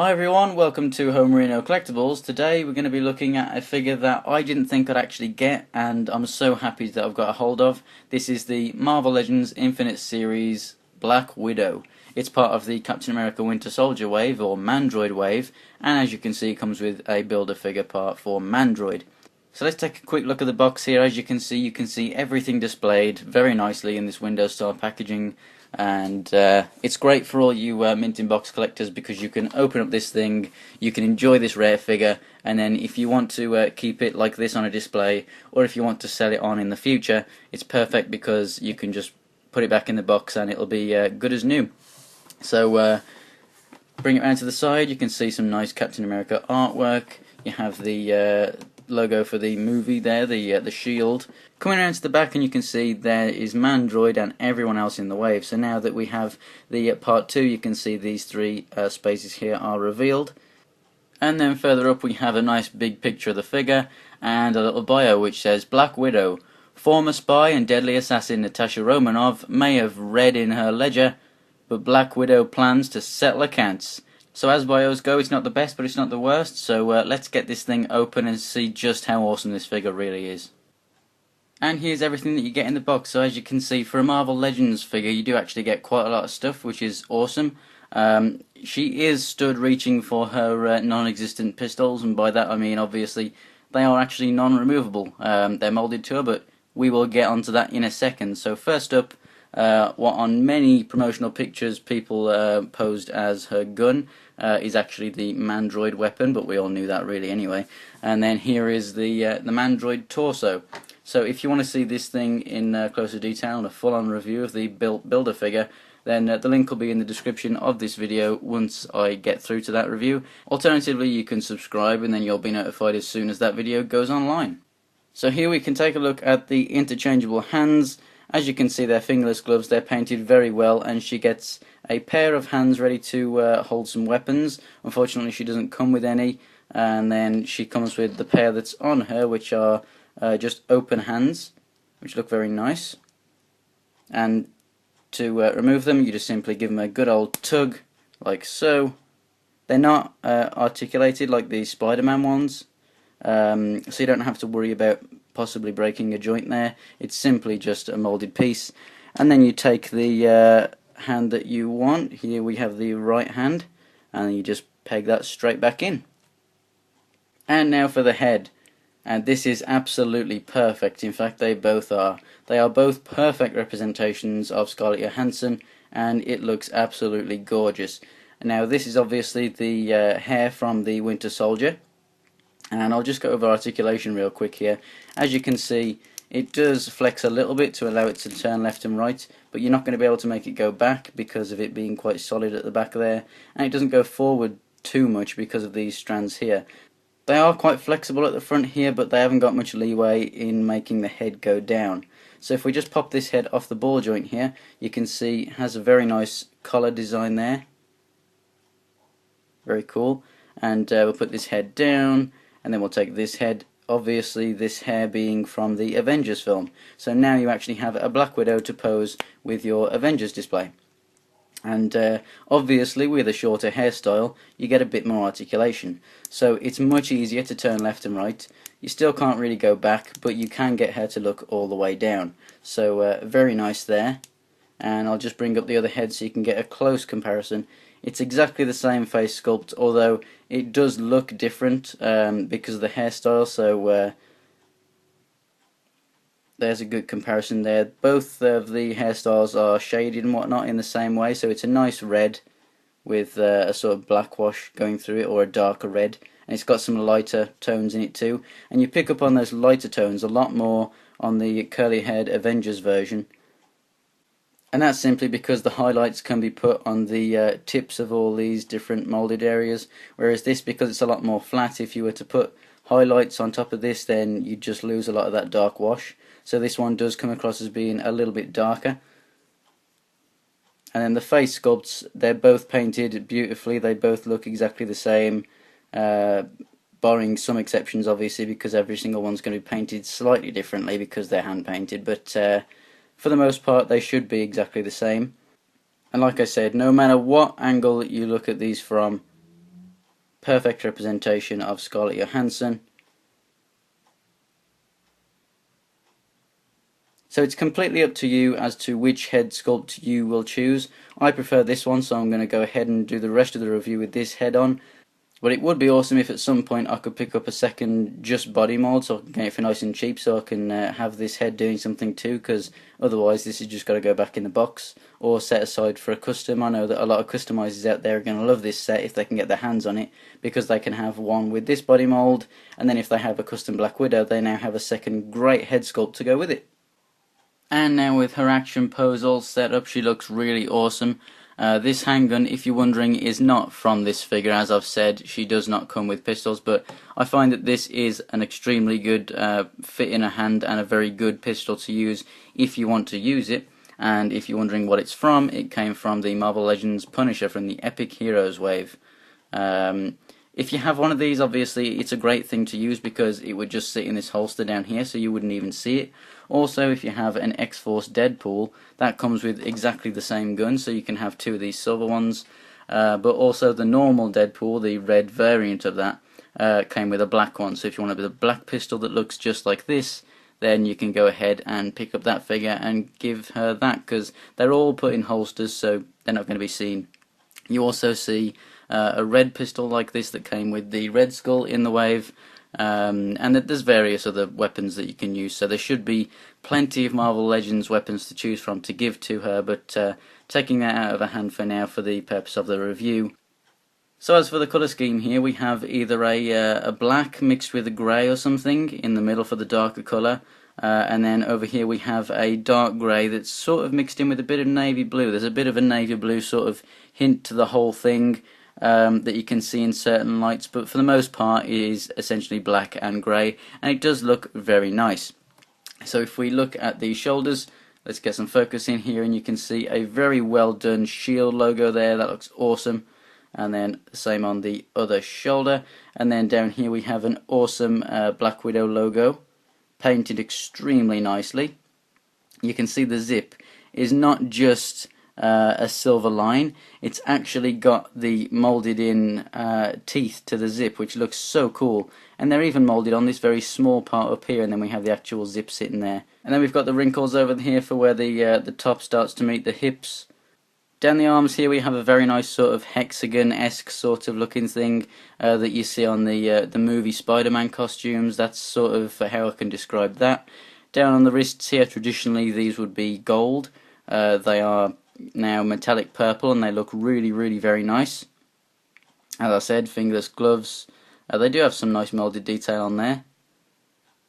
Hi everyone, welcome to Home Reno Collectibles. Today we're going to be looking at a figure that I didn't think I'd actually get, and I'm so happy that I've got a hold of. This is the Marvel Legends Infinite Series Black Widow. It's part of the Captain America Winter Soldier wave, or Mandroid wave, and as you can see it comes with a Build-A-Figure part for Mandroid. So let's take a quick look at the box here. As you can see everything displayed very nicely in this window style packaging, and it's great for all you mint in box collectors because you can open up this thing, you can enjoy this rare figure, and then if you want to keep it like this on a display, or if you want to sell it on in the future, it's perfect because you can just put it back in the box and it'll be good as new. So bring it around to the side. You can see some nice Captain America artwork. You have the logo for the movie there, the shield. Coming around to the back, and you can see there is Mandroid and everyone else in the wave. So now that we have the part 2, you can see these three spaces here are revealed. And then further up we have a nice big picture of the figure and a little bio which says Black Widow, former spy and deadly assassin Natasha Romanoff may have read in her ledger, but Black Widow plans to settle accounts. So as bios go, it's not the best, but it's not the worst. So let's get this thing open and see just how awesome this figure really is. And here's everything that you get in the box. So as you can see, for a Marvel Legends figure, you do actually get quite a lot of stuff, which is awesome. She is stood reaching for her non-existent pistols, and by that I mean obviously they are actually non-removable. They're molded to her, but we will get onto that in a second. So first up, what on many promotional pictures people posed as her gun is actually the Mandroid weapon, but we all knew that really anyway. And then here is the Mandroid torso. So if you want to see this thing in closer detail and a full-on review of the Build-A-Figure, then the link will be in the description of this video once I get through to that review. Alternatively, you can subscribe and then you'll be notified as soon as that video goes online. So here we can take a look at the interchangeable hands. As you can see, they're fingerless gloves, they're painted very well, and she gets a pair of hands ready to hold some weapons. Unfortunately, she doesn't come with any, and then she comes with the pair that's on her, which are just open hands, which look very nice. And to remove them, you just simply give them a good old tug, like so. They're not articulated like the Spider-Man ones, so you don't have to worry about possibly breaking a joint there. It's simply just a molded piece. And then you take the hand that you want. Here we have the right hand, and you just peg that straight back in. And now for the head. And this is absolutely perfect. In fact, they both are. They are both perfect representations of Scarlett Johansson, and it looks absolutely gorgeous. Now, this is obviously the hair from the Winter Soldier, and I'll just go over articulation real quick here. As you can see, it does flex a little bit to allow it to turn left and right, but you're not going to be able to make it go back because of it being quite solid at the back there, and it doesn't go forward too much because of these strands here. They are quite flexible at the front here, but they haven't got much leeway in making the head go down. So if we just pop this head off the ball joint here, you can see it has a very nice collar design there. Very cool. And we'll put this head down, and then we'll take this head, obviously this hair being from the Avengers film. So now you actually have a Black Widow to pose with your Avengers display. And obviously with a shorter hairstyle you get a bit more articulation, so it's much easier to turn left and right. You still can't really go back, but you can get her to look all the way down, so very nice there. And I'll just bring up the other head so you can get a close comparison. It's exactly the same face sculpt, although it does look different because of the hairstyle, so there's a good comparison there. Both of the hairstyles are shaded and whatnot in the same way, so it's a nice red with a sort of black wash going through it, or a darker red, and it's got some lighter tones in it too. And you pick up on those lighter tones a lot more on the curly haired Avengers version, and that's simply because the highlights can be put on the tips of all these different molded areas, whereas this, because it's a lot more flat, if you were to put highlights on top of this, then you'd just lose a lot of that dark wash. So this one does come across as being a little bit darker. And then the face sculpts, they're both painted beautifully. They both look exactly the same, barring some exceptions obviously, because every single one's going to be painted slightly differently because they're hand painted, but for the most part they should be exactly the same. And like I said, no matter what angle that you look at these from, perfect representation of Scarlett Johansson. So it's completely up to you as to which head sculpt you will choose. I prefer this one, so I'm going to go ahead and do the rest of the review with this head on. But it would be awesome if at some point I could pick up a second just body mold, so I can get it for nice and cheap, so I can have this head doing something too, because otherwise this has just got to go back in the box or set aside for a custom. I know that a lot of customizers out there are going to love this set if they can get their hands on it, because they can have one with this body mold, and then if they have a custom Black Widow, they now have a second great head sculpt to go with it. And now with her action pose all set up, she looks really awesome. This handgun, if you're wondering, is not from this figure. As I've said, she does not come with pistols, but I find that this is an extremely good fit in a hand and a very good pistol to use if you want to use it. And if you're wondering what it's from, it came from the Marvel Legends Punisher from the Epic Heroes wave. If you have one of these, obviously it's a great thing to use because it would just sit in this holster down here, so you wouldn't even see it. Also, if you have an X-Force Deadpool, that comes with exactly the same gun, so you can have two of these silver ones. But also the normal Deadpool, the red variant of that, came with a black one. So if you want a black pistol that looks just like this, then you can go ahead and pick up that figure and give her that, because they're all put in holsters, so they're not going to be seen. You also see a red pistol like this that came with the Red Skull in the wave, and there's various other weapons that you can use, so there should be plenty of Marvel Legends weapons to choose from to give to her, but taking that out of her hand for now for the purpose of the review. So as for the colour scheme here, we have either a black mixed with a grey or something in the middle for the darker colour, and then over here we have a dark grey that's sort of mixed in with a bit of navy blue. There's a bit of a navy blue sort of hint to the whole thing that you can see in certain lights, but for the most part it is essentially black and grey, and it does look very nice. So if we look at the shoulders, let's get some focus in here, and you can see a very well done shield logo there. That looks awesome. And then the same on the other shoulder, and then down here we have an awesome Black Widow logo painted extremely nicely. You can see the zip is not just a silver line, it's actually got the molded in teeth to the zip, which looks so cool, and they're even molded on this very small part up here, and then we have the actual zip sitting there. And then we've got the wrinkles over here for where the top starts to meet the hips. Down the arms here we have a very nice sort of hexagon-esque sort of looking thing that you see on the movie Spider-Man costumes. That's sort of how I can describe that. Down on the wrists here, traditionally these would be gold. They are now metallic purple, and they look really, really very nice. As I said, fingerless gloves. They do have some nice molded detail on there,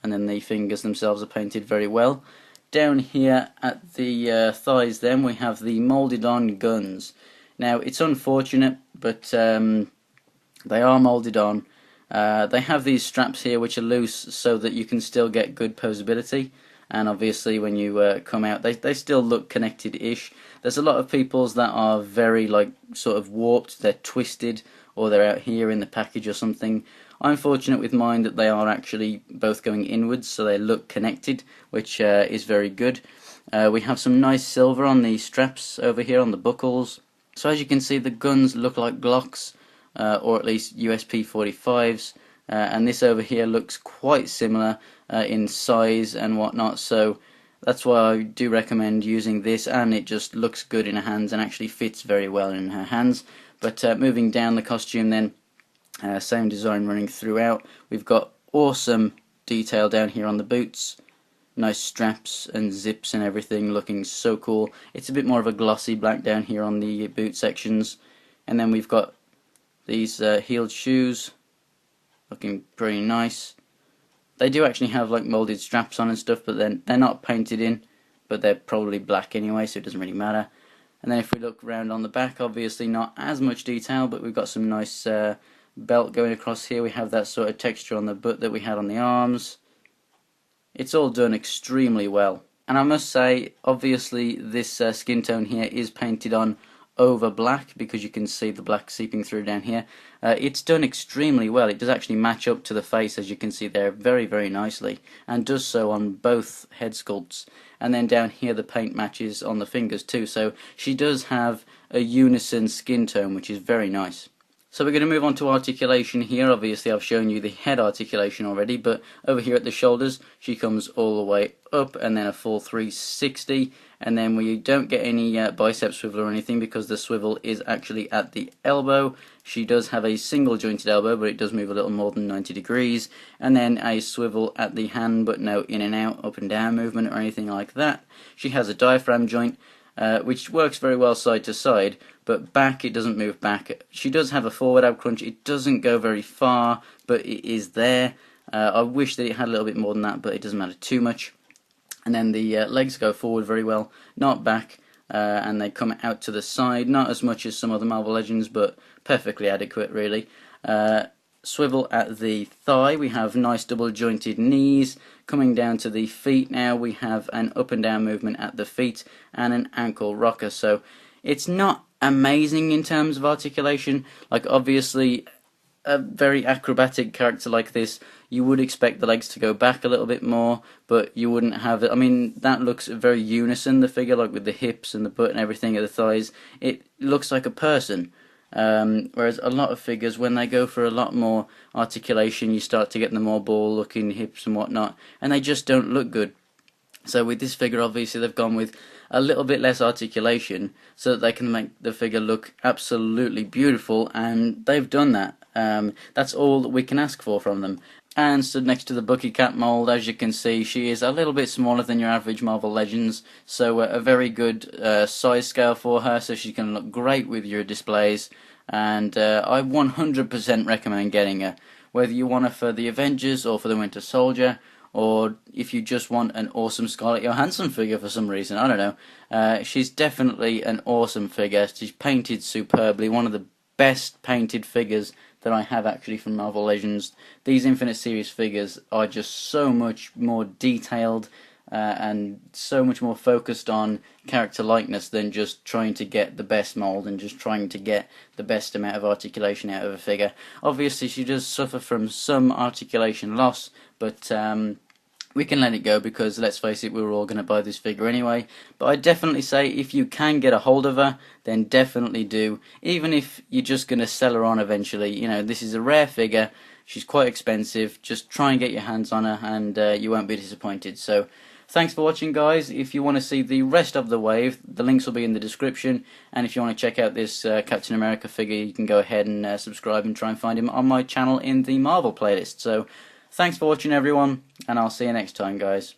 and then the fingers themselves are painted very well. Down here at the thighs then we have the molded on guns. Now it's unfortunate, but they are molded on. They have these straps here which are loose so that you can still get good posability, and obviously when you come out they still look connected-ish. There's a lot of people's that are very sort of warped, they're twisted, or they're out here in the package or something. I'm fortunate with mine that they are actually both going inwards, so they look connected, which is very good. We have some nice silver on the straps over here on the buckles. So as you can see, the guns look like Glocks, or at least USP-45s, and this over here looks quite similar in size and whatnot, so that's why I do recommend using this, and it just looks good in her hands and actually fits very well in her hands. But moving down the costume then, same design running throughout. We've got awesome detail down here on the boots, nice straps and zips and everything, looking so cool. It's a bit more of a glossy black down here on the boot sections, and then we've got these heeled shoes looking pretty nice. They do actually have molded straps on and stuff, but then they're not painted in, but they're probably black anyway, so it doesn't really matter. And then if we look around on the back, obviously not as much detail, but we've got some nice belt going across here. We have that sort of texture on the butt that we had on the arms. It's all done extremely well. And I must say, obviously this skin tone here is painted on over black, because you can see the black seeping through down here. It's done extremely well. It does actually match up to the face, as you can see there, very, very nicely, and does so on both head sculpts. And then down here the paint matches on the fingers too, so she does have a unison skin tone, which is very nice. So we're going to move on to articulation here. Obviously I've shown you the head articulation already, but over here at the shoulders she comes all the way up and then a full 360, and then we don't get any bicep swivel or anything because the swivel is actually at the elbow. She does have a single jointed elbow, but it does move a little more than 90 degrees, and then a swivel at the hand, but no in and out, up and down movement or anything like that. She has a diaphragm joint, which works very well side to side, but back it doesn't move back. She does have a forward ab crunch. It doesn't go very far, but it is there. I wish that it had a little bit more than that, but it doesn't matter too much. And then the legs go forward very well, not back, and they come out to the side, not as much as some other Marvel Legends, but perfectly adequate really. Swivel at the thigh, we have nice double jointed knees. Coming down to the feet now, we have an up and down movement at the feet and an ankle rocker. So it's not amazing in terms of articulation. Like obviously a very acrobatic character like this, you would expect the legs to go back a little bit more, but you wouldn't have it. I mean, that looks very unison, the figure, like with the hips and the butt and everything at the thighs. It looks like a person. Whereas a lot of figures, when they go for a lot more articulation, you start to get the more ball looking hips and whatnot, and they just don't look good. So with this figure, obviously they've gone with a little bit less articulation so that they can make the figure look absolutely beautiful, and they've done that. That's all that we can ask for from them. And stood next to the Bucky Cat mold, as you can see, she is a little bit smaller than your average Marvel Legends, so a very good size scale for her, so she can look great with your displays, and I 100% recommend getting her, whether you want her for the Avengers or for the Winter Soldier, or if you just want an awesome Scarlett Johansson figure for some reason, I don't know. She's definitely an awesome figure. She's painted superbly, one of the best painted figures that I have actually from Marvel Legends. These Infinite Series figures are just so much more detailed and so much more focused on character likeness than just trying to get the best mold and just trying to get the best amount of articulation out of a figure. Obviously she does suffer from some articulation loss, but we can let it go because, let's face it, we were all going to buy this figure anyway. But I definitely say if you can get a hold of her, then definitely do. Even if you're just going to sell her on eventually. You know, this is a rare figure. She's quite expensive. Just try and get your hands on her and you won't be disappointed. So thanks for watching, guys. If you want to see the rest of the wave, the links will be in the description. And if you want to check out this Captain America figure, you can go ahead and subscribe and try and find him on my channel in the Marvel playlist. So thanks for watching, everyone, and I'll see you next time, guys.